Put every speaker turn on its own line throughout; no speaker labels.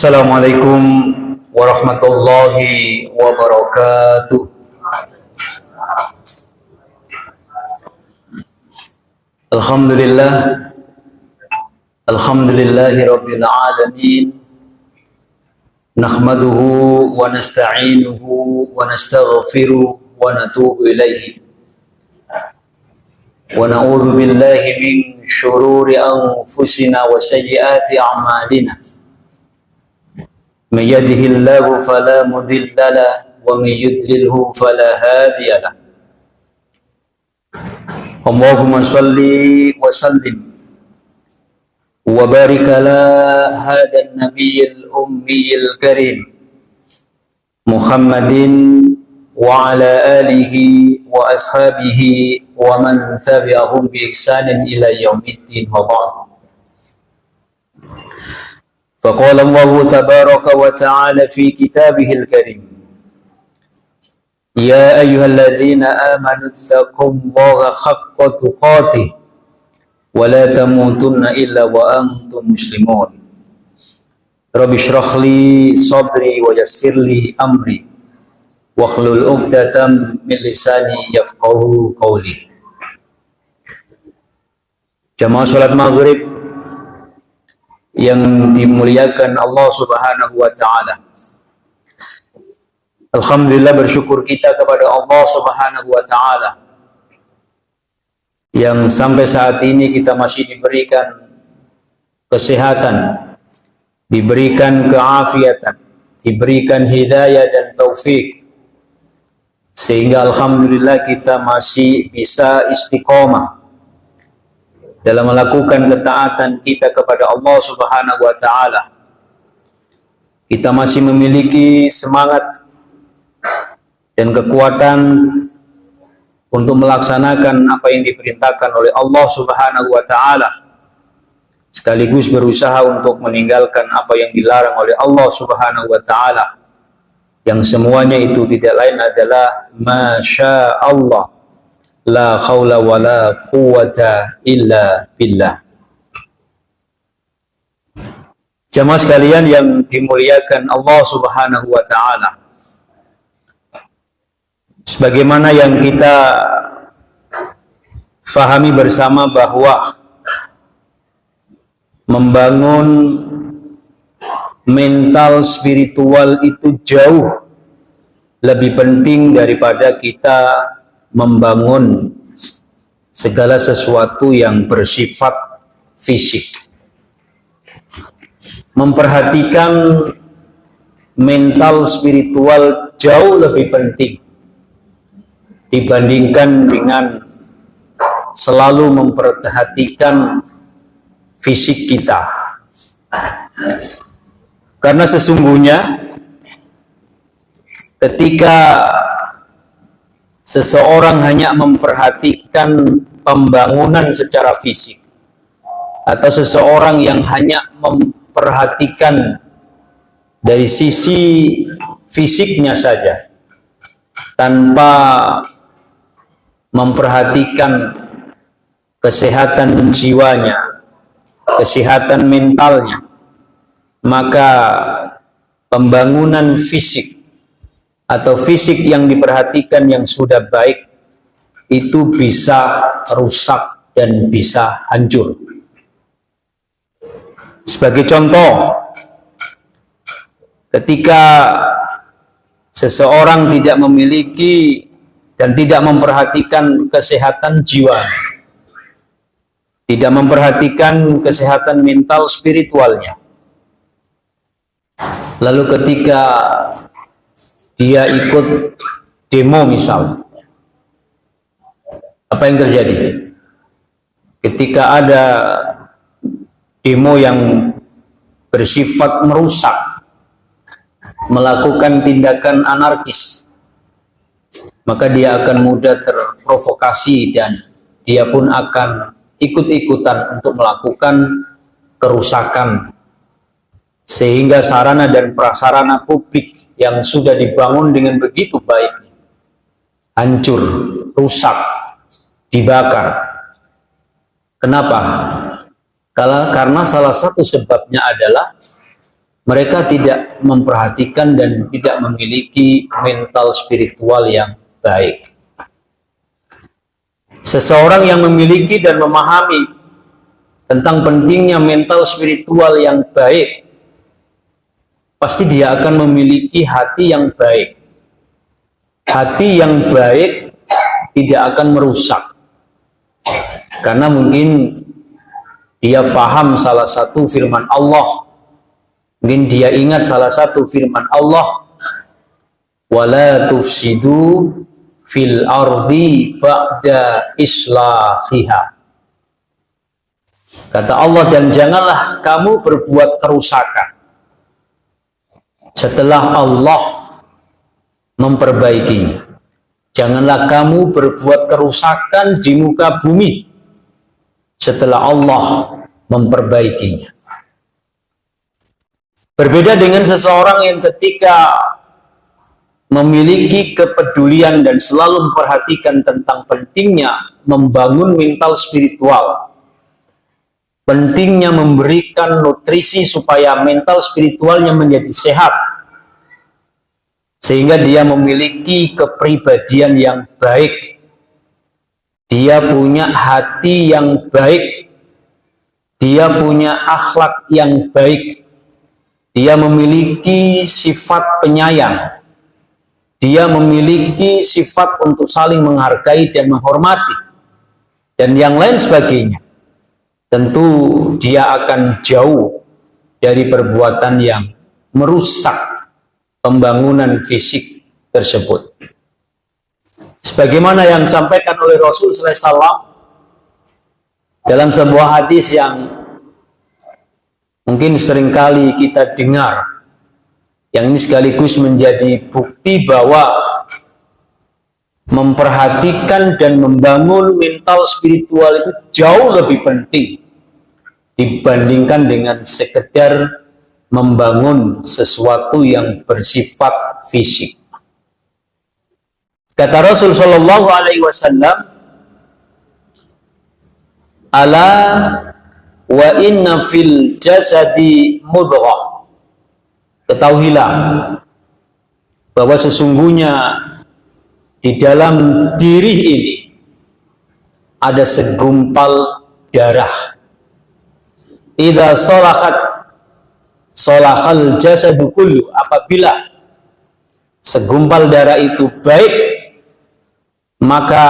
Assalamualaikum warahmatullahi wabarakatuh. Alhamdulillah, alhamdulillahi rabbil alamin. Nahmaduhu wa nasta'inuhu wa nastaghfiruh wa natubu ilaihi. Wa na'udzu billahi min syururi anfusina wa sayyiati a'malina. Man yahdihillahu fala mudilla lahu wa man yudlilhu fala hadiya lahu. Allahumma shalli wa sallim wa barik ala hadha an-nabiyyil ummiyil karim Muhammadin wa ala alihi wa ashabihi wa man tabi'ahum bi ihsanin ila yaumiddin wa ba'd. فقال الله تبارك وتعالى في كتابه الكريم يا أيها الذين آمنوا اتقوا الله حق تقاته ولا تموتن إلا وأنتم مسلمون رب اشرح لي صدري ويسر لي أمري واحلل عقدة من لساني يفقهوا قولي. Jamaah salat maghrib yang dimuliakan Allah Subhanahu wa taala. Alhamdulillah, bersyukur kita kepada Allah Subhanahu wa taala yang sampai saat ini kita masih diberikan kesehatan, diberikan keafiatan, diberikan hidayah dan taufik, sehingga alhamdulillah kita masih bisa istiqomah dalam melakukan ketaatan kita kepada Allah Subhanahu wa taala. Kita masih memiliki semangat dan kekuatan untuk melaksanakan apa yang diperintahkan oleh Allah Subhanahu wa taala, sekaligus berusaha untuk meninggalkan apa yang dilarang oleh Allah Subhanahu wa taala, yang semuanya itu tidak lain adalah masya Allah, la khawla wa la quwwata illa billah. Jamaah sekalian yang dimuliakan Allah Subhanahu wa taala, sebagaimana yang kita fahami bersama bahwa membangun mental spiritual itu jauh lebih penting daripada kita membangun segala sesuatu yang bersifat fisik. Memperhatikan mental spiritual jauh lebih penting dibandingkan dengan selalu memperhatikan fisik kita. Karena sesungguhnya ketika seseorang hanya memperhatikan pembangunan secara fisik, atau seseorang yang hanya memperhatikan dari sisi fisiknya saja tanpa memperhatikan kesehatan jiwanya, kesehatan mentalnya, maka pembangunan fisik atau fisik yang diperhatikan yang sudah baik itu bisa rusak dan bisa hancur. Sebagai contoh, ketika seseorang tidak memiliki dan tidak memperhatikan kesehatan jiwa, tidak memperhatikan kesehatan mental spiritualnya, lalu ketika dia ikut demo misal, apa yang terjadi? Ketika ada demo yang bersifat merusak, melakukan tindakan anarkis, maka dia akan mudah terprovokasi dan dia pun akan ikut-ikutan untuk melakukan kerusakan, sehingga sarana dan prasarana publik yang sudah dibangun dengan begitu baik hancur, rusak, dibakar. Kenapa? Karena salah satu sebabnya adalah mereka tidak memperhatikan dan tidak memiliki mental spiritual yang baik. Seseorang yang memiliki dan memahami tentang pentingnya mental spiritual yang baik, pasti dia akan memiliki hati yang baik. Hati yang baik tidak akan merusak. Karena mungkin dia faham salah satu firman Allah. Mungkin dia ingat salah satu firman Allah. Wala tufsidu fil ardi ba'da islahiha. Kata Allah, dan janganlah kamu berbuat kerusakan setelah Allah memperbaikinya. Janganlah kamu berbuat kerusakan di muka bumi setelah Allah memperbaikinya. Berbeda dengan seseorang yang ketika memiliki kepedulian dan selalu memperhatikan tentang pentingnya membangun mental spiritual, pentingnya memberikan nutrisi supaya mental spiritualnya menjadi sehat, sehingga dia memiliki kepribadian yang baik, dia punya hati yang baik, dia punya akhlak yang baik, dia memiliki sifat penyayang, dia memiliki sifat untuk saling menghargai dan menghormati, dan yang lain sebagainya. Tentu dia akan jauh dari perbuatan yang merusak pembangunan fisik tersebut. Sebagaimana yang disampaikan oleh Rasul SAW dalam sebuah hadis yang mungkin seringkali kita dengar, yang ini sekaligus menjadi bukti bahwa memperhatikan dan membangun mental spiritual itu jauh lebih penting dibandingkan dengan sekedar membangun sesuatu yang bersifat fisik. Kata Rasul Shallallahu Alaihi Wasallam, "Ala wa inna fil jasadi mudghah." Ketahuilah bahwa sesungguhnya di dalam diri ini ada segumpal darah. Idza salahat salahal jasadu kullu. Apabila segumpal darah itu baik, maka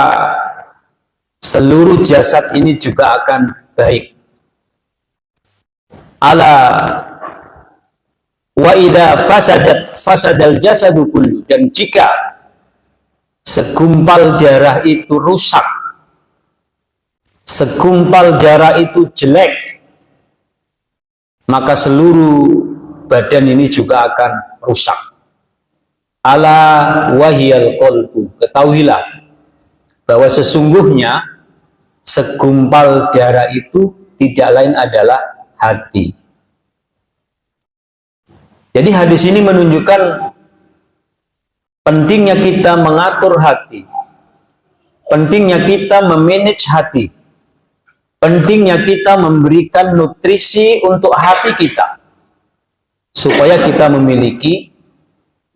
seluruh jasad ini juga akan baik. Ala wa idza fasadal jasadu kullu. Dan jika segumpal darah itu rusak, segumpal darah itu jelek, maka seluruh badan ini juga akan rusak. Ala wahiyal qalbu. Ketahuilah bahwa sesungguhnya segumpal darah itu tidak lain adalah hati. Jadi hadis ini menunjukkan pentingnya kita mengatur hati, pentingnya kita memanage hati, pentingnya kita memberikan nutrisi untuk hati kita, supaya kita memiliki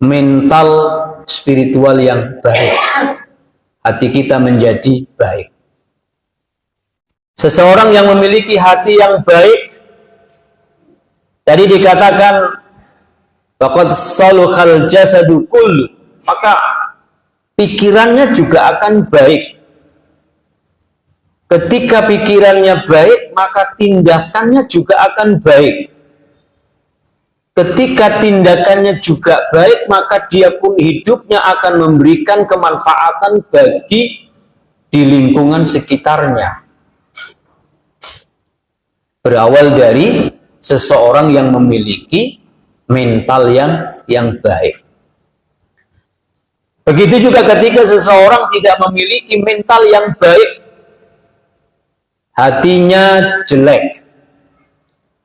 mental spiritual yang baik. Hati kita menjadi baik. Seseorang yang memiliki hati yang baik, tadi dikatakan faqad saluhal jasadu kullu, maka pikirannya juga akan baik. Ketika pikirannya baik, maka tindakannya juga akan baik. Ketika tindakannya juga baik, maka dia pun hidupnya akan memberikan kemanfaatan bagi di lingkungan sekitarnya. Berawal dari seseorang yang memiliki mental yang baik. Begitu juga ketika seseorang tidak memiliki mental yang baik, hatinya jelek,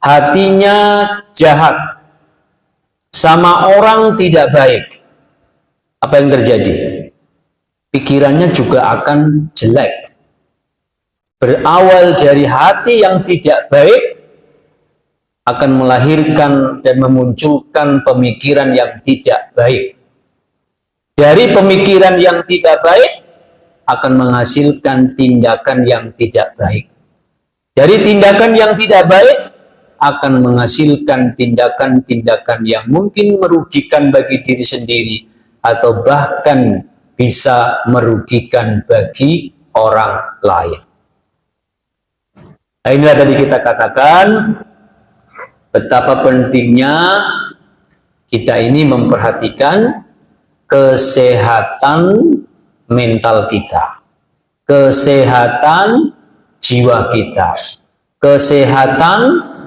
hatinya jahat, sama orang tidak baik, apa yang terjadi? Pikirannya juga akan jelek. Berawal dari hati yang tidak baik, akan melahirkan dan memunculkan pemikiran yang tidak baik. Dari pemikiran yang tidak baik akan menghasilkan tindakan yang tidak baik. Dari tindakan yang tidak baik akan menghasilkan tindakan-tindakan yang mungkin merugikan bagi diri sendiri atau bahkan bisa merugikan bagi orang lain. Nah, inilah tadi kita katakan betapa pentingnya kita ini memperhatikan kesehatan mental kita, kesehatan jiwa kita, kesehatan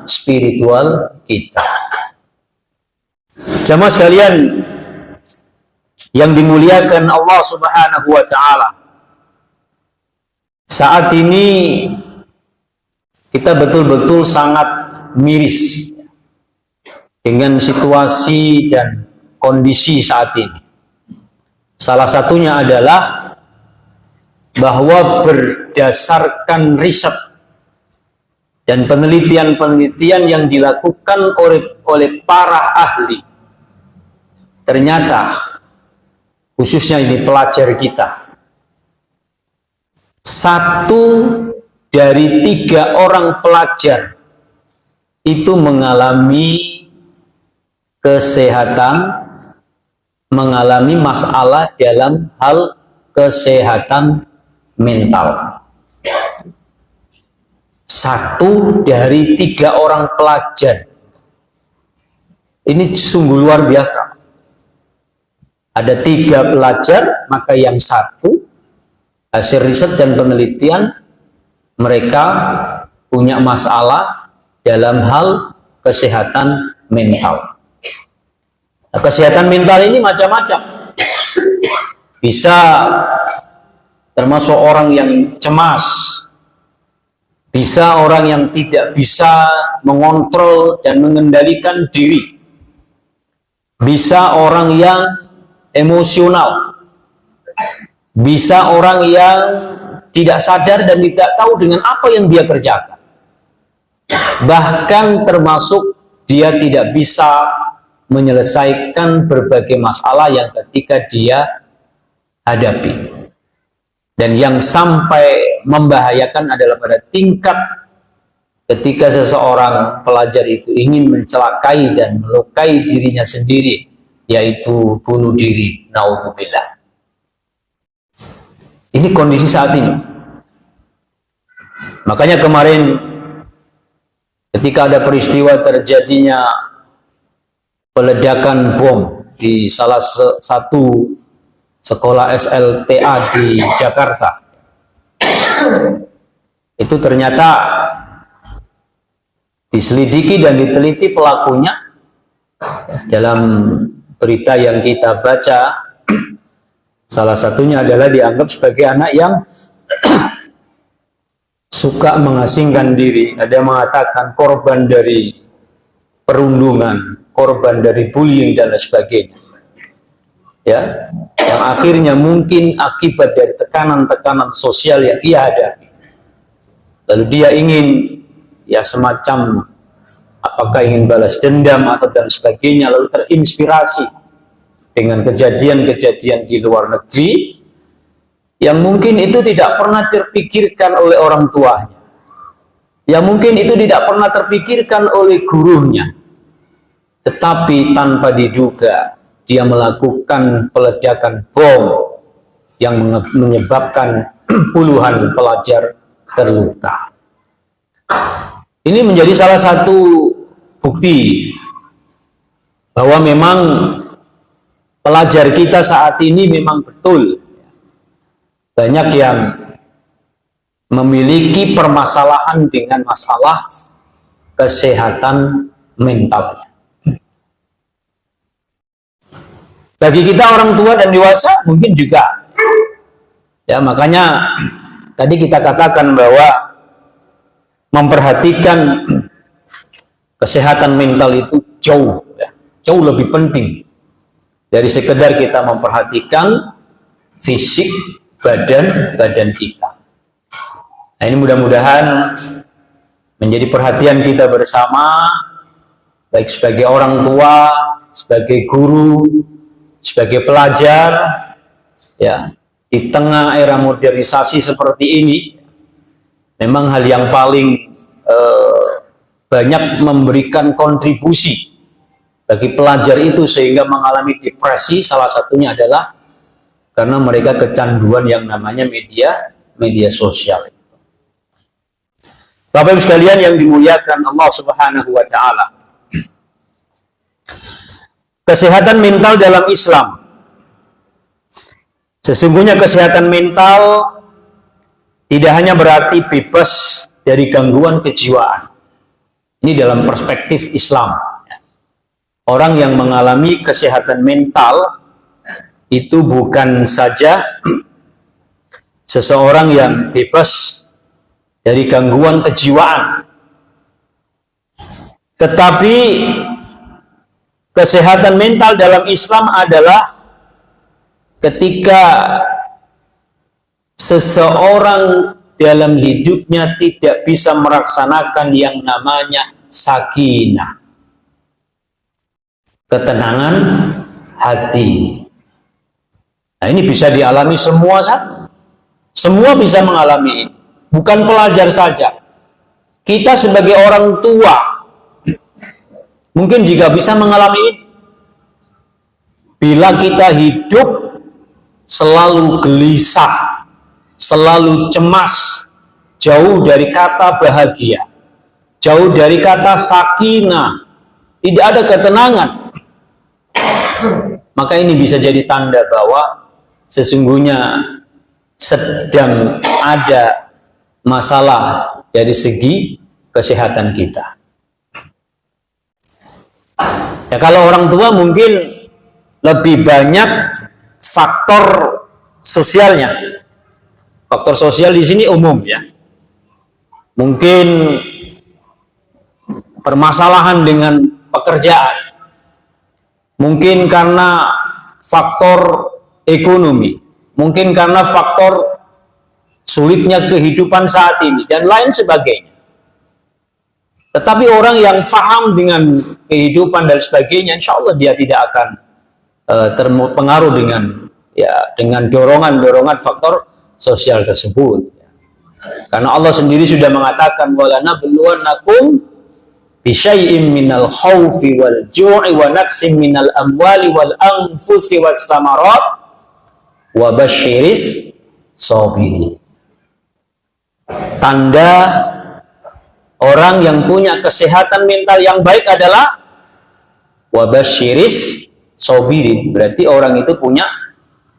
spiritual kita. Jamaah sekalian yang dimuliakan Allah Subhanahu wa taala, saat ini kita betul-betul sangat miris dengan situasi dan kondisi saat ini. Salah satunya adalah bahwa berdasarkan riset dan penelitian-penelitian yang dilakukan oleh para ahli, ternyata khususnya ini pelajar kita, 1 dari 3 orang pelajar itu mengalami mengalami masalah dalam hal kesehatan mental. 1 dari 3 orang pelajar. Ini sungguh luar biasa. Ada 3 pelajar, maka yang 1 hasil riset dan penelitian mereka punya masalah dalam hal kesehatan mental. Nah, kesehatan mental ini macam-macam. Bisa termasuk orang yang cemas, bisa orang yang tidak bisa mengontrol dan mengendalikan diri, bisa orang yang emosional, bisa orang yang tidak sadar dan tidak tahu dengan apa yang dia kerjakan. Bahkan termasuk dia tidak bisa menyelesaikan berbagai masalah yang ketika dia hadapi. Dan yang sampai membahayakan adalah pada tingkat ketika seseorang pelajar itu ingin mencelakai dan melukai dirinya sendiri, yaitu bunuh diri. Naudzubillah. Ini kondisi saat ini. Makanya kemarin ketika ada peristiwa terjadinya peledakan bom di salah satu sekolah SLTA di Jakarta, itu ternyata diselidiki dan diteliti pelakunya. Dalam berita yang kita baca, salah satunya adalah dianggap sebagai anak yang suka mengasingkan diri. Ada yang mengatakan korban dari perundungan, korban dari bullying dan lain sebagainya. Ya, yang akhirnya mungkin akibat dari tekanan-tekanan sosial yang ia hadapi. Lalu dia ingin ya semacam apakah ingin balas dendam atau dan sebagainya, lalu terinspirasi dengan kejadian-kejadian di luar negeri yang mungkin itu tidak pernah terpikirkan oleh orang tuanya, yang mungkin itu tidak pernah terpikirkan oleh gurunya, tetapi tanpa diduga dia melakukan peledakan bom yang menyebabkan puluhan pelajar terluka. Ini menjadi salah satu bukti bahwa memang pelajar kita saat ini memang betul banyak yang memiliki permasalahan dengan masalah kesehatan mentalnya. Bagi kita orang tua dan dewasa mungkin juga. Ya, makanya tadi kita katakan bahwa memperhatikan kesehatan mental itu jauh lebih penting dari sekedar kita memperhatikan fisik badan kita. Nah, ini mudah-mudahan menjadi perhatian kita bersama baik sebagai orang tua, sebagai guru, sebagai pelajar, ya, di tengah era modernisasi seperti ini, memang hal yang paling banyak memberikan kontribusi bagi pelajar itu sehingga mengalami depresi, salah satunya adalah karena mereka kecanduan yang namanya media sosial. Bapak Ibu sekalian yang dimuliakan Allah Subhanahu wa taala. Kesehatan mental dalam Islam. Sesungguhnya kesehatan mental tidak hanya berarti bebas dari gangguan kejiwaan. Ini dalam perspektif Islam. Orang yang mengalami kesehatan mental itu bukan saja seseorang yang bebas dari gangguan kejiwaan, tetapi kesehatan mental dalam Islam adalah ketika seseorang dalam hidupnya tidak bisa melaksanakan yang namanya sakinah, ketenangan hati. Nah, ini bisa dialami semua, semua bisa mengalami ini, bukan pelajar saja. Kita sebagai orang tua mungkin juga bisa mengalami ini. Bila kita hidup selalu gelisah, selalu cemas, jauh dari kata bahagia, jauh dari kata sakinah, tidak ada ketenangan, maka ini bisa jadi tanda bahwa sesungguhnya sedang ada masalah dari segi kesehatan kita. Ya, kalau orang tua mungkin lebih banyak faktor sosialnya. Faktor sosial di sini umum, ya. Mungkin permasalahan dengan pekerjaan. Mungkin karena faktor ekonomi. Mungkin karena faktor sulitnya kehidupan saat ini dan lain sebagainya. Tetapi orang yang paham dengan kehidupan dan sebagainya, insya Allah dia tidak akan terpengaruh dengan dorongan-dorongan faktor sosial tersebut. Karena Allah sendiri sudah mengatakan walanabluwannakum bisyai'im minal khaufi wal ju'i wa naqsim minal amwali wal anfusi was samarat wa basyiris sabirin. Tanda orang yang punya kesehatan mental yang baik adalah wa basyiris sabirin, berarti orang itu punya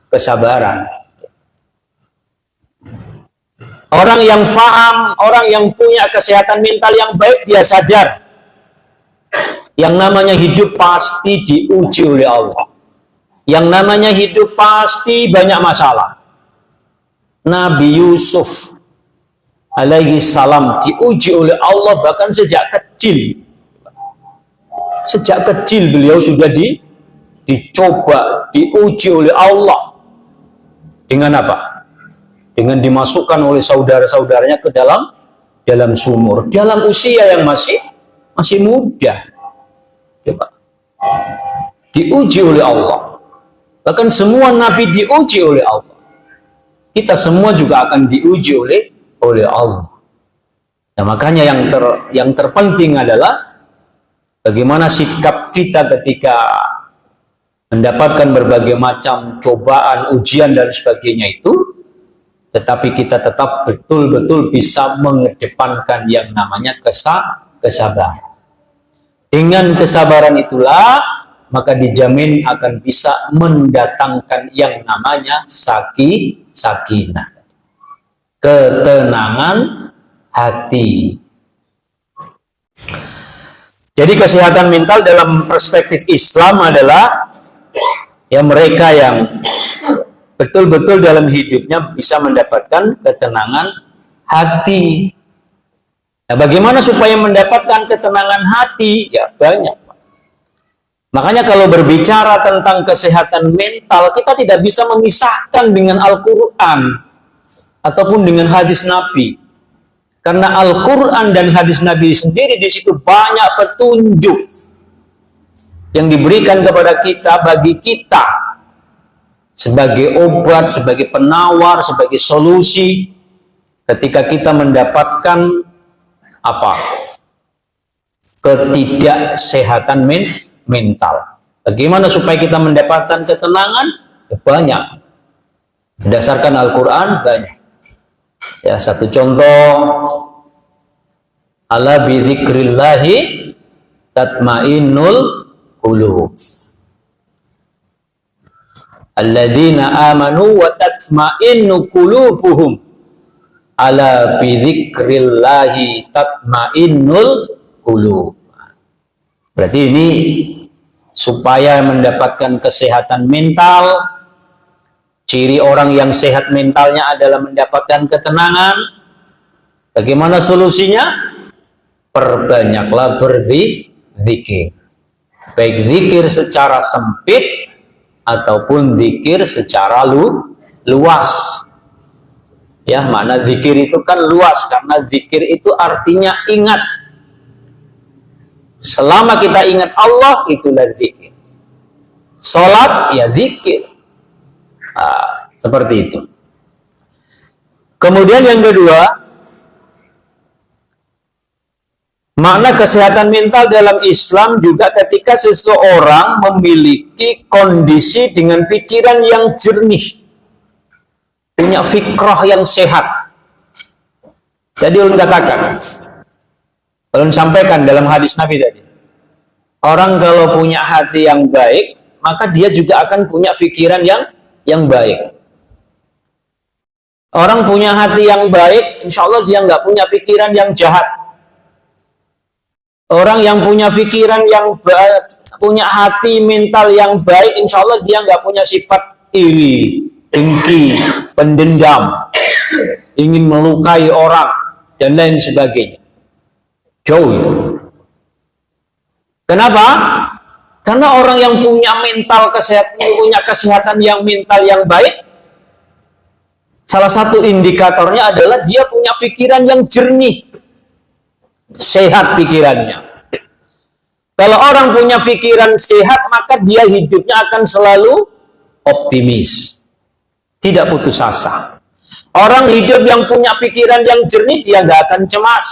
kesabaran. Orang yang faham, orang yang punya kesehatan mental yang baik, dia sadar yang namanya hidup pasti diuji oleh Allah. Yang namanya hidup pasti banyak masalah. Nabi Yusuf alaihi salam diuji oleh Allah bahkan sejak kecil. Sejak kecil beliau sudah dicoba, diuji oleh Allah. Dengan apa? Dengan dimasukkan oleh saudara-saudaranya ke dalam sumur, dalam usia yang masih muda. Coba. Diuji oleh Allah. Bahkan semua nabi diuji oleh Allah. Kita semua juga akan diuji oleh Allah. Nah, makanya yang terpenting adalah bagaimana sikap kita ketika mendapatkan berbagai macam cobaan, ujian dan sebagainya itu, tetapi kita tetap betul-betul bisa mengedepankan yang namanya kesabaran. Dengan kesabaran itulah maka dijamin akan bisa mendatangkan yang namanya sakinah, ketenangan hati. Jadi kesehatan mental dalam perspektif Islam adalah ya mereka yang betul-betul dalam hidupnya bisa mendapatkan ketenangan hati. Nah, bagaimana supaya mendapatkan ketenangan hati? Ya banyak. Makanya kalau berbicara tentang kesehatan mental, kita tidak bisa memisahkan dengan Al-Quran ataupun dengan hadis Nabi. Karena Al-Quran dan hadis Nabi sendiri di situ banyak petunjuk yang diberikan kepada kita bagi kita sebagai obat, sebagai penawar, sebagai solusi ketika kita mendapatkan apa? Ketidaksehatan mental. Bagaimana supaya kita mendapatkan ketenangan? Ya, banyak. Berdasarkan Al-Quran banyak. Ya, satu contoh, ala bidzikrillahi tatmainnul qulub. Alladzina amanu wa tatmainnu qulubuhum ala bidzikrillahi tatmainnul qulub. Berarti ini supaya mendapatkan kesehatan mental. Ciri orang yang sehat mentalnya adalah mendapatkan ketenangan. Bagaimana solusinya? Perbanyaklah berzikir. Baik zikir secara sempit ataupun zikir secara luas. Ya, makna zikir itu kan luas karena zikir itu artinya ingat. Selama kita ingat Allah, itulah zikir. Salat ya zikir. Seperti itu. Kemudian yang kedua, makna kesehatan mental dalam Islam juga ketika seseorang memiliki kondisi dengan pikiran yang jernih, punya fikrah yang sehat. Jadi ulun katakan, ulun sampaikan dalam hadis Nabi tadi, orang kalau punya hati yang baik, maka dia juga akan punya pikiran yang baik. Orang punya hati yang baik, insya Allah dia nggak punya pikiran yang jahat. Orang yang punya pikiran yang baik, punya hati mental yang baik, insya Allah dia nggak punya sifat iri, dengki, pendendam, ingin melukai orang, dan lain sebagainya. Jauh itu. Kenapa? Karena orang yang punya mental kesehatan, punya kesehatan yang mental yang baik, salah satu indikatornya adalah dia punya pikiran yang jernih, sehat pikirannya. Kalau orang punya pikiran sehat, maka dia hidupnya akan selalu optimis, tidak putus asa. Orang hidup yang punya pikiran yang jernih, dia nggak akan cemas.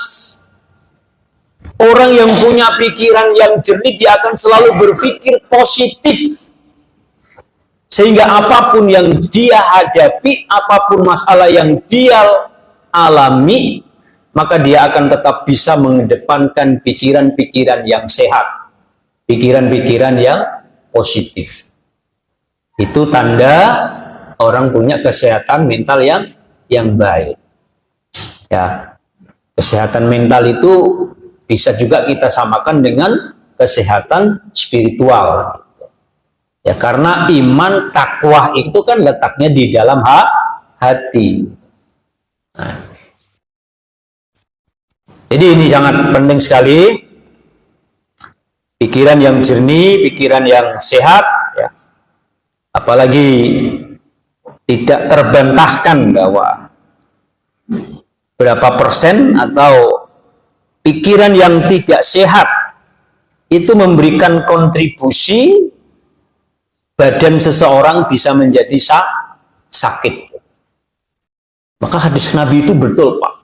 Orang yang punya pikiran yang jernih, dia akan selalu berpikir positif. Sehingga apapun yang dia hadapi, apapun masalah yang dia alami, maka dia akan tetap bisa mengedepankan pikiran-pikiran yang sehat. Pikiran-pikiran yang positif. Itu tanda orang punya kesehatan mental yang baik. Ya, kesehatan mental itu bisa juga kita samakan dengan kesehatan spiritual. Ya, karena iman, takwa itu kan letaknya di dalam hati. Nah. Jadi ini sangat penting sekali. Pikiran yang jernih, pikiran yang sehat, ya. Apalagi tidak terbantahkan bahwa berapa persen atau pikiran yang tidak sehat itu memberikan kontribusi badan seseorang bisa menjadi sakit. Maka hadis Nabi itu betul, Pak.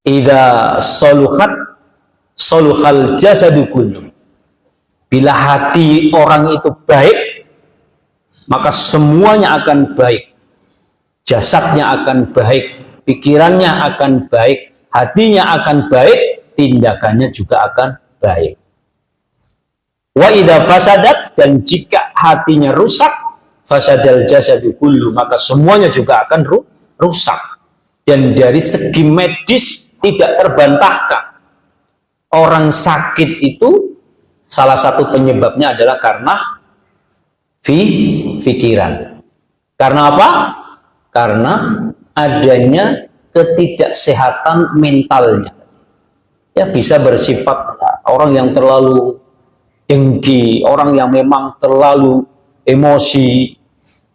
Idza saluhat saluhal jasadu kullu. Bila hati orang itu baik, maka semuanya akan baik. Jasadnya akan baik, pikirannya akan baik, hatinya akan baik, tindakannya juga akan baik. Wa idza fasadat, dan jika hatinya rusak, fasadal jasadu kullu, maka semuanya juga akan rusak. Dan dari segi medis tidak terbantahkan. Orang sakit itu salah satu penyebabnya adalah karena pikiran. Karena apa? Karena adanya ketidaksehatan mentalnya. Ya, bisa bersifat orang yang terlalu dengki, orang yang memang terlalu emosi,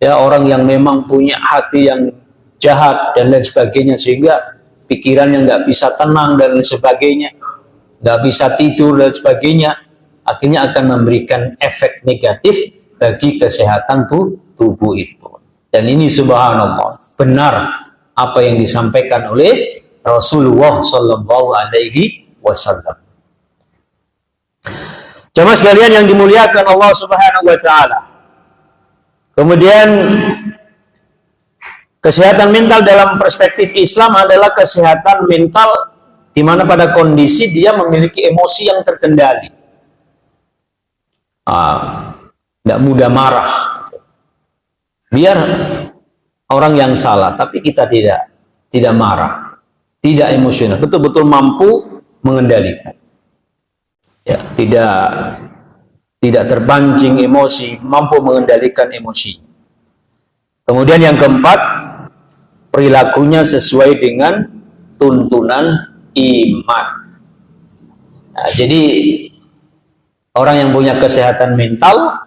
ya, orang yang memang punya hati yang jahat dan lain sebagainya, sehingga pikirannya nggak bisa tenang dan lain sebagainya, nggak bisa tidur dan sebagainya. akhirnya akan memberikan efek negatif bagi kesehatan tubuh itu. Dan ini subhanallah benar apa yang disampaikan oleh Rasulullah Shallallahu Alaihi Wasallam. Jamaah sekalian yang dimuliakan Allah Subhanahu Wa Taala. Kemudian kesehatan mental dalam perspektif Islam adalah kesehatan mental di mana pada kondisi dia memiliki emosi yang terkendali. Tidak mudah marah. Biar orang yang salah, tapi kita tidak marah, tidak emosional, betul-betul mampu mengendalikan. Ya, tidak terpancing emosi, mampu mengendalikan emosi. Kemudian yang keempat, perilakunya sesuai dengan tuntunan iman. Nah, jadi orang yang punya kesehatan mental,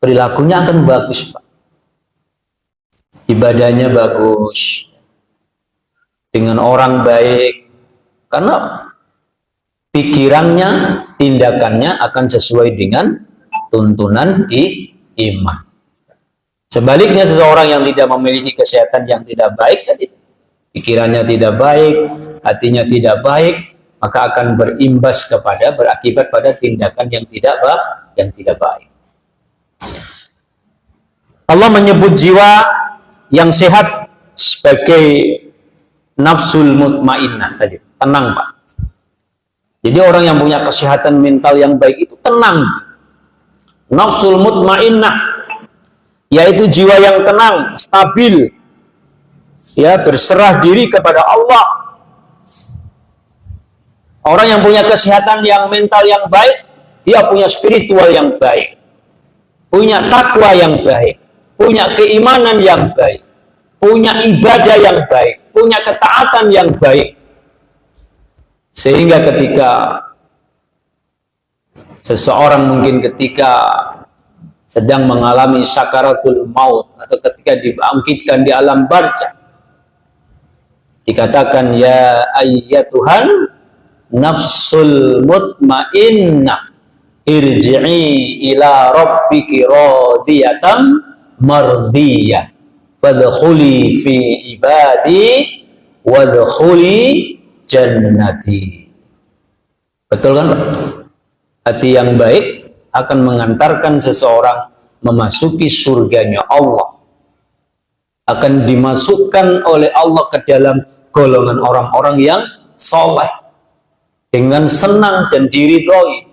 perilakunya akan bagus, Pak. Ibadahnya bagus, dengan orang baik, karena pikirannya, tindakannya akan sesuai dengan tuntunan iman. Sebaliknya seseorang yang tidak memiliki kesehatan yang tidak baik, pikirannya tidak baik, hatinya tidak baik, maka akan berakibat pada tindakan yang tidak baik. Allah menyebut jiwa yang sehat sebagai nafsul mutmainnah tadi, tenang, Pak. Jadi orang yang punya kesehatan mental yang baik itu tenang. Nafsul mutmainnah, yaitu jiwa yang tenang, stabil, ya, berserah diri kepada Allah. Orang yang punya kesehatan yang mental yang baik, dia punya spiritual yang baik, punya takwa yang baik, punya keimanan yang baik, punya ibadah yang baik, punya ketaatan yang baik. Sehingga ketika seseorang mungkin ketika sedang mengalami sakaratul maut atau ketika dibangkitkan di alam barzakh, dikatakan ya ayyatuhan nafsul mutmainnah irji'i ila rabbiki radiyatan mardiyah fadkhuli fi ibadi wadkhuli jannati. Betul kan, Pak? Hati yang baik akan mengantarkan seseorang memasuki surganya Allah, akan dimasukkan oleh Allah ke dalam golongan orang-orang yang soleh dengan senang dan diridhoi.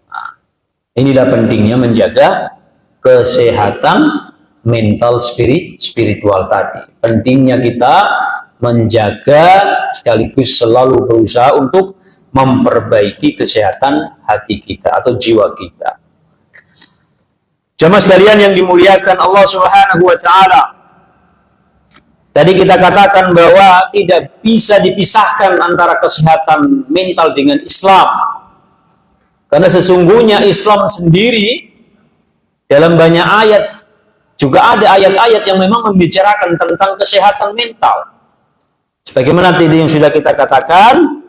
Nah, inilah pentingnya menjaga kesehatan mental spiritual tadi. Pentingnya kita menjaga sekaligus selalu berusaha untuk memperbaiki kesehatan hati kita atau jiwa kita. Jamaah sekalian yang dimuliakan Allah Subhanahu wa Ta'ala, tadi kita katakan bahwa tidak bisa dipisahkan antara kesehatan mental dengan Islam, karena sesungguhnya Islam sendiri dalam banyak ayat juga ada ayat-ayat yang memang membicarakan tentang kesehatan mental. Sebagaimana tadi yang sudah kita katakan,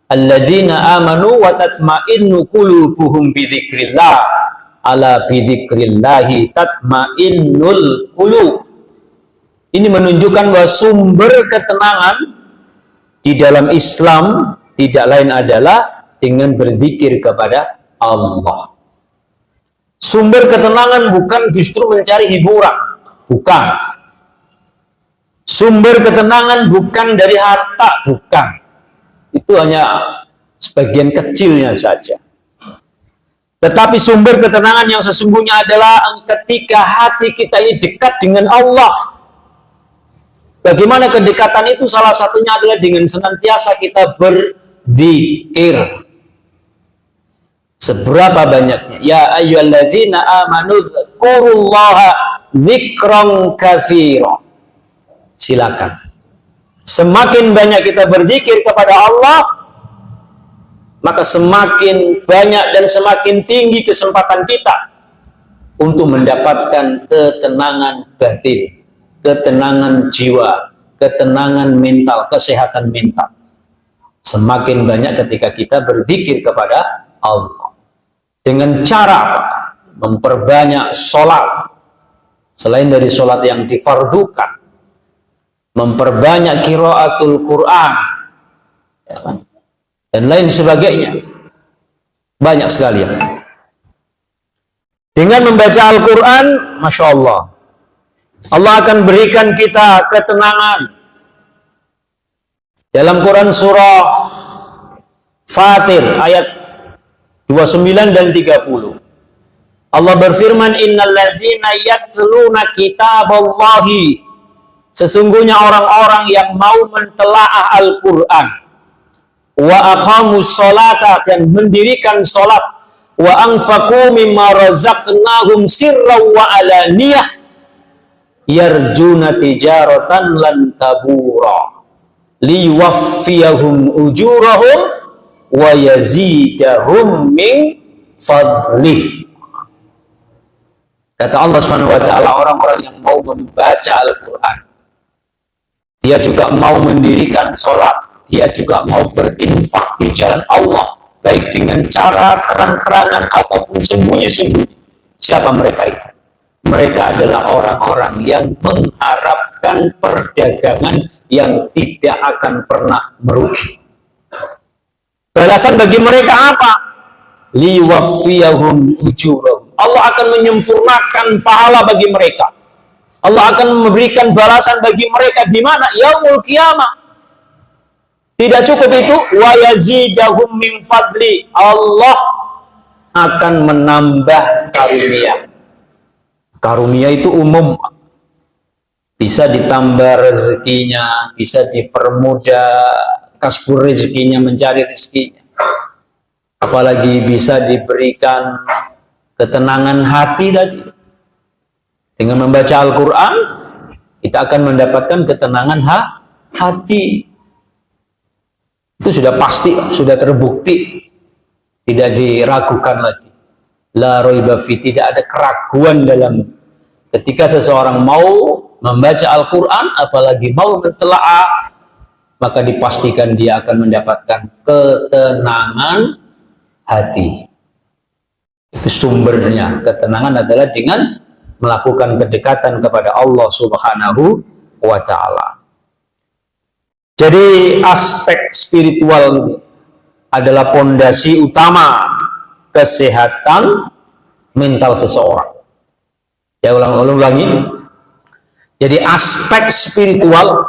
alladzina amanu wa tatma'innu qulubuhum bidzikrillah, ala bidzikrillahi tatma'innul qulub. Ini menunjukkan bahwa sumber ketenangan di dalam Islam tidak lain adalah dengan berzikir kepada Allah. Sumber ketenangan bukan justru mencari hiburan, bukan. Sumber ketenangan bukan dari harta, bukan. Itu hanya sebagian kecilnya saja. Tetapi sumber ketenangan yang sesungguhnya adalah ketika hati kita ini dekat dengan Allah. Bagaimana kedekatan itu? Salah satunya adalah dengan senantiasa kita berzikir. Seberapa banyaknya? Ya ayyuhalladzina amanu dzkurullaha dzikran katsiran. Silakan. Semakin banyak kita berzikir kepada Allah, maka semakin banyak dan semakin tinggi kesempatan kita untuk mendapatkan ketenangan batin, ketenangan jiwa, ketenangan mental, kesehatan mental. Semakin banyak ketika kita berzikir kepada Allah. Dengan cara apa? Memperbanyak sholat, selain dari sholat yang difardukan, memperbanyak qiraatul Quran, ya kan? Dan lain sebagainya. Banyak sekali ya. Dengan membaca Al-Quran, Masya Allah, Allah akan berikan kita ketenangan. Dalam Quran surah Fatir ayat 29 dan 30, Allah berfirman, innalladzina yatluna kitaballahi, sesungguhnya orang-orang yang mau mentelaah Al-Quran, wa aqamus sholata, dan mendirikan sholat, wa anfaqu mimma razaqnahum sirran wa alaniyah, yarjuna tijaratan lan tabura, liwaffiyahum ujurahum wa yazidahum min fadlih. Kata Allah SWT, orang-orang yang mau membaca Al-Quran, dia juga mau mendirikan sholat, dia juga mau berinfak di jalan Allah, baik dengan cara terang-terangan ataupun sembunyi-sembunyi. Siapa mereka itu? Mereka adalah orang-orang yang mengharapkan perdagangan yang tidak akan pernah merugi. Balasan bagi mereka apa? Liwaffiyahum ujurahum, Allah akan menyempurnakan pahala bagi mereka. Allah akan memberikan balasan bagi mereka di mana? Yaumul Qiyamah. Tidak cukup itu, wa yazidahum min fadli, Allah akan menambah karunia. Karunia itu umum, bisa ditambah rezekinya, bisa dipermudah kasbur rezekinya, mencari rezekinya. Apalagi bisa diberikan ketenangan hati tadi. Dengan membaca Al-Quran, kita akan mendapatkan ketenangan hati. Itu sudah pasti, sudah terbukti, tidak diragukan lagi. La raiba fi, tidak ada keraguan dalam ketika seseorang mau membaca Al-Quran, apalagi mau mentelaah, maka dipastikan dia akan mendapatkan ketenangan hati. Itu sumbernya. Ketenangan adalah dengan melakukan kedekatan kepada Allah Subhanahu wa Ta'ala. Jadi aspek spiritual ini adalah pondasi utama kesehatan mental seseorang. Ya, ulangi. Jadi aspek spiritual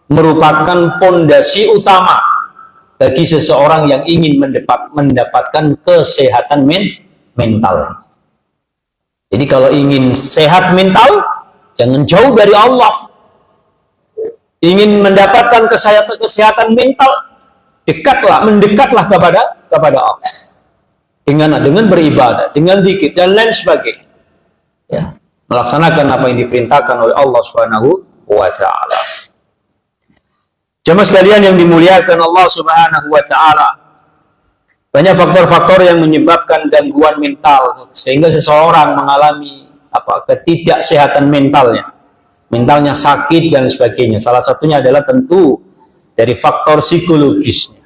merupakan pondasi utama bagi seseorang yang ingin mendapatkan kesehatan mental. Jadi kalau ingin sehat mental, jangan jauh dari Allah. Ingin mendapatkan kesehatan mental, mendekatlah kepada Allah. Dengan beribadah, dengan zikir dan lain sebagainya. Ya, melaksanakan apa yang diperintahkan oleh Allah Subhanahu wa Ta'ala. Jemaah sekalian yang dimuliakan Allah Subhanahu wa Ta'ala, banyak faktor-faktor yang menyebabkan gangguan mental sehingga seseorang mengalami ketidaksehatan mentalnya sakit dan sebagainya. Salah satunya adalah tentu dari faktor psikologisnya.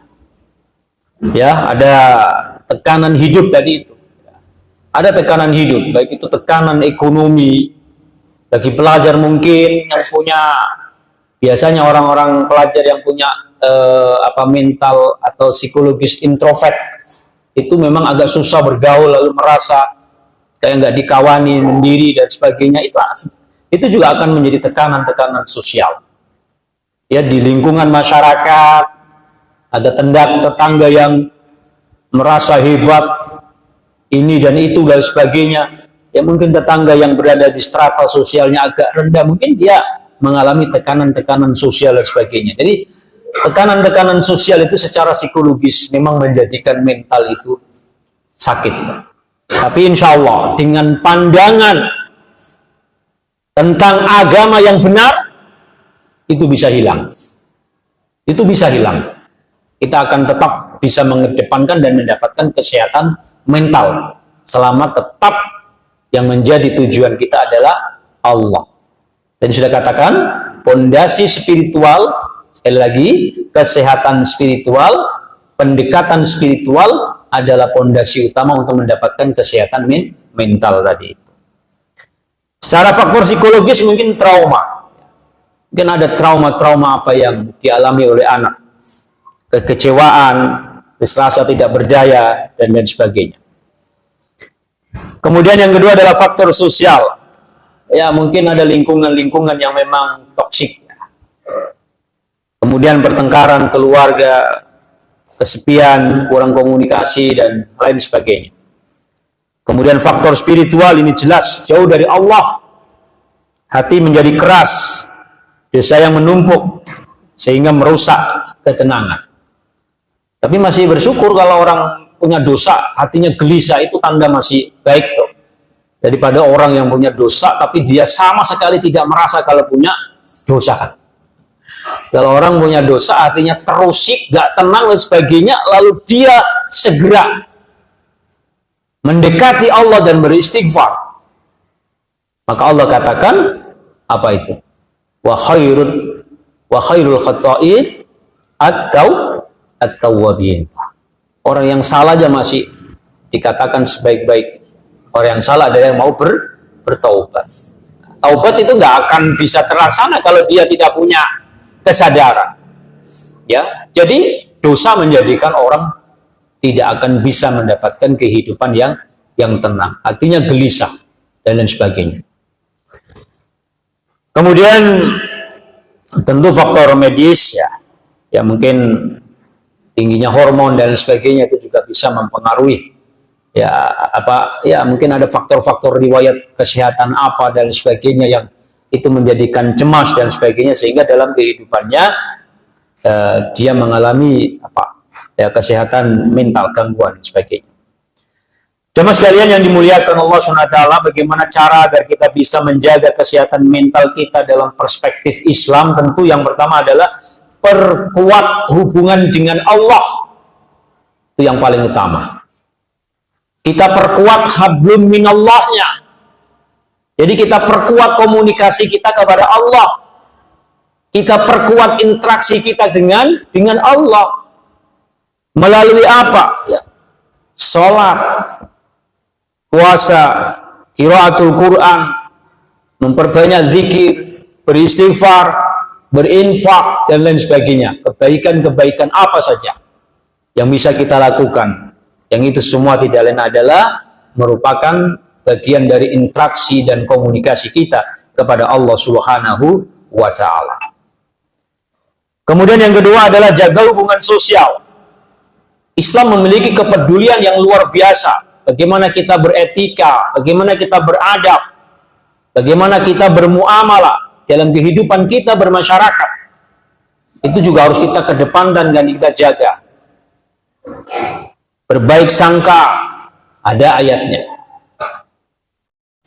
Ya, ada tekanan hidup tadi itu. Ada tekanan hidup, baik itu tekanan ekonomi bagi pelajar mungkin yang punya, biasanya orang-orang pelajar yang punya mental atau psikologis introvert itu memang agak susah bergaul, lalu merasa kayak nggak dikawani, sendiri dan sebagainya. Itu juga akan menjadi tekanan-tekanan sosial. Ya, di lingkungan masyarakat ada tetangga yang merasa hebat, ini dan itu dan sebagainya. Ya, mungkin tetangga yang berada di strata sosialnya agak rendah, mungkin dia mengalami tekanan-tekanan sosial dan sebagainya. Jadi tekanan-tekanan sosial itu secara psikologis memang menjadikan mental itu sakit. Tapi insya Allah dengan pandangan tentang agama yang benar, itu bisa hilang. Itu bisa hilang. Kita akan tetap bisa mengedepankan dan mendapatkan kesehatan mental selama tetap yang menjadi tujuan kita adalah Allah. Dan sudah katakan, pondasi spiritual, sekali lagi, kesehatan spiritual, pendekatan spiritual adalah pondasi utama untuk mendapatkan kesehatan mental tadi. Secara faktor psikologis mungkin trauma. Mungkin ada trauma-trauma apa yang dialami oleh anak. Kekecewaan, rasa tidak berdaya, dan lain sebagainya. Kemudian yang kedua adalah faktor sosial. Ya, mungkin ada lingkungan-lingkungan yang memang toksik. Kemudian pertengkaran keluarga, kesepian, kurang komunikasi, dan lain sebagainya. Kemudian faktor spiritual ini jelas, jauh dari Allah. Hati menjadi keras, dosa yang menumpuk, sehingga merusak ketenangan. Tapi masih bersyukur kalau orang punya dosa, hatinya gelisah, itu tanda masih baik tuh. Daripada orang yang punya dosa, tapi dia sama sekali tidak merasa kalau punya dosa. Kalau orang punya dosa, hatinya terusik, gak tenang dan sebagainya, lalu dia segera mendekati Allah dan beristighfar. Maka Allah katakan, apa itu? Wa khairul khata'in at-tawwabin. Orang yang salah aja masih dikatakan sebaik-baik. Orang yang salah adalah yang mau bertaubat. Taubat itu nggak akan bisa terlaksana kalau dia tidak punya kesadaran. Ya, jadi dosa menjadikan orang tidak akan bisa mendapatkan kehidupan yang tenang. Artinya gelisah dan lain sebagainya. Kemudian tentu faktor medis ya mungkin tingginya hormon dan sebagainya itu juga bisa mempengaruhi mungkin ada faktor-faktor riwayat kesehatan apa dan sebagainya yang itu menjadikan cemas dan sebagainya sehingga dalam kehidupannya dia mengalami kesehatan mental, gangguan dan sebagainya. Jemaah sekalian yang dimuliakan Allah SWT, bagaimana cara agar kita bisa menjaga kesehatan mental kita dalam perspektif Islam? Tentu yang pertama adalah perkuat hubungan dengan Allah. Itu yang paling utama. Kita perkuat hablum minallahnya. Jadi kita perkuat komunikasi kita kepada Allah. Kita perkuat interaksi kita dengan Allah. Melalui apa? Ya. Sholat, puasa, qiraatul Quran, memperbanyak zikir, beristighfar, berinfak, dan lain sebagainya. Kebaikan-kebaikan apa saja yang bisa kita lakukan. Yang itu semua tidak lain adalah merupakan bagian dari interaksi dan komunikasi kita kepada Allah Subhanahu wa Ta'ala. Kemudian yang kedua adalah jaga hubungan sosial. Islam memiliki kepedulian yang luar biasa. Bagaimana kita beretika, bagaimana kita beradab, bagaimana kita bermuamalah dalam kehidupan kita bermasyarakat. Itu juga harus kita kedepankan dan kita jaga. Berbaik sangka, ada ayatnya.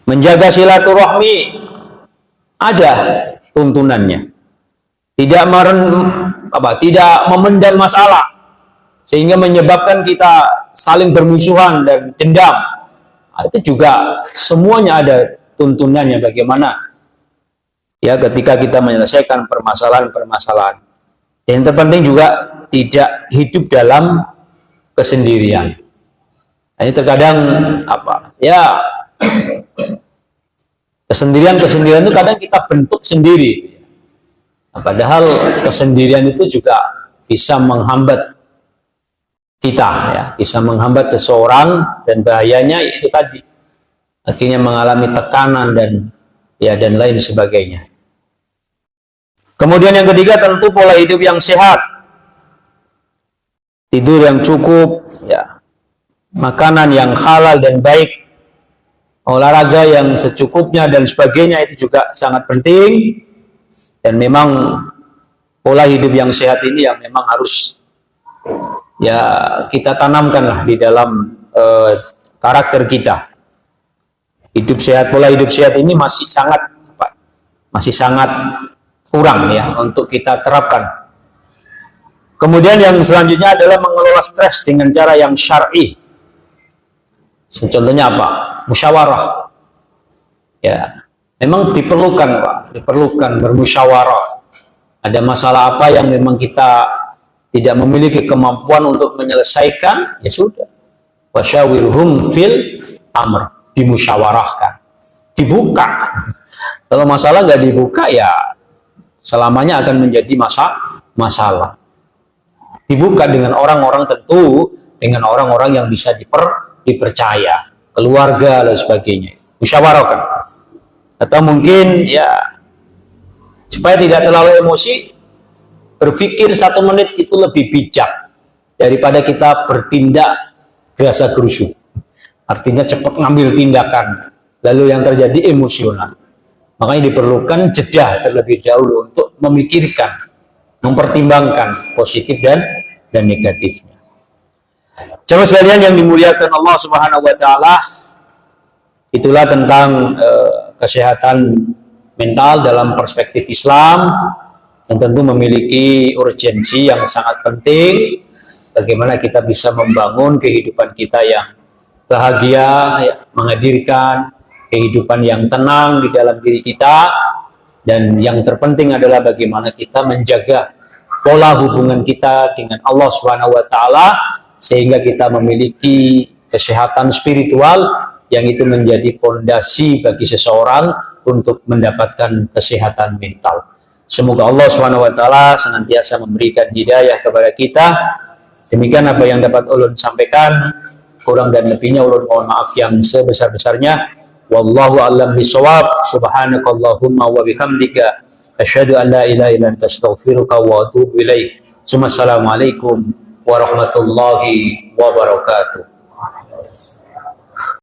Menjaga silaturahmi, ada tuntunannya. Tidak memendam masalah, sehingga menyebabkan kita saling bermusuhan dan dendam. Itu juga semuanya ada tuntunannya bagaimana ya ketika kita menyelesaikan permasalahan-permasalahan. Yang terpenting juga tidak hidup dalam kesendirian. Ini terkadang kesendirian itu kadang kita bentuk sendiri. Padahal kesendirian itu juga bisa menghambat kita, bisa menghambat seseorang dan bahayanya itu tadi akhirnya mengalami tekanan dan lain sebagainya. Kemudian yang ketiga tentu pola hidup yang sehat, tidur yang cukup, makanan yang halal dan baik, olahraga yang secukupnya dan sebagainya itu juga sangat penting. Dan memang pola hidup yang sehat ini yang memang harus kita tanamkanlah di dalam karakter kita. Pola hidup sehat ini masih sangat kurang untuk kita terapkan. Kemudian yang selanjutnya adalah mengelola stres dengan cara yang syar'i. Contohnya apa? Musyawarah. Memang diperlukan bermusyawarah. Ada masalah apa yang memang kita tidak memiliki kemampuan untuk menyelesaikan, ya sudah. wasyawirhum fil amr, dimusyawarahkan, dibuka. Kalau masalah nggak dibuka ya selamanya akan menjadi masalah. Dibuka dengan orang-orang tentu, dengan orang-orang yang bisa dipercaya, keluarga dan sebagainya. Musyawarahkan. Atau mungkin ya supaya tidak terlalu emosi, berpikir 1 menit itu lebih bijak daripada kita bertindak gerasa gerusu. Artinya cepat ngambil tindakan, lalu yang terjadi emosional. Makanya diperlukan jeda terlebih dahulu untuk memikirkan, mempertimbangkan positif dan negatifnya. Jemaah sekalian yang dimuliakan Allah Subhanahu wa taala, itulah tentang kesehatan mental dalam perspektif Islam yang tentu memiliki urgensi yang sangat penting. Bagaimana kita bisa membangun kehidupan kita yang bahagia, ya, menghadirkan kehidupan yang tenang di dalam diri kita, dan yang terpenting adalah bagaimana kita menjaga pola hubungan kita dengan Allah Subhanahu wa taala sehingga kita memiliki kesehatan spiritual yang itu menjadi fondasi bagi seseorang untuk mendapatkan kesehatan mental. Semoga Allah Subhanahu wa taala senantiasa memberikan hidayah kepada kita. Demikian apa yang dapat ulun sampaikan, kurang dan lebihnya ulun mohon maaf yang sebesar-besarnya. Wallahu a'lam bishawab. Subhanakallahumma wa bihamdika asyhadu an la ilaha illa anta astaghfiruka wa atubu ilaik. Assalamualaikum warahmatullahi wabarakatuh.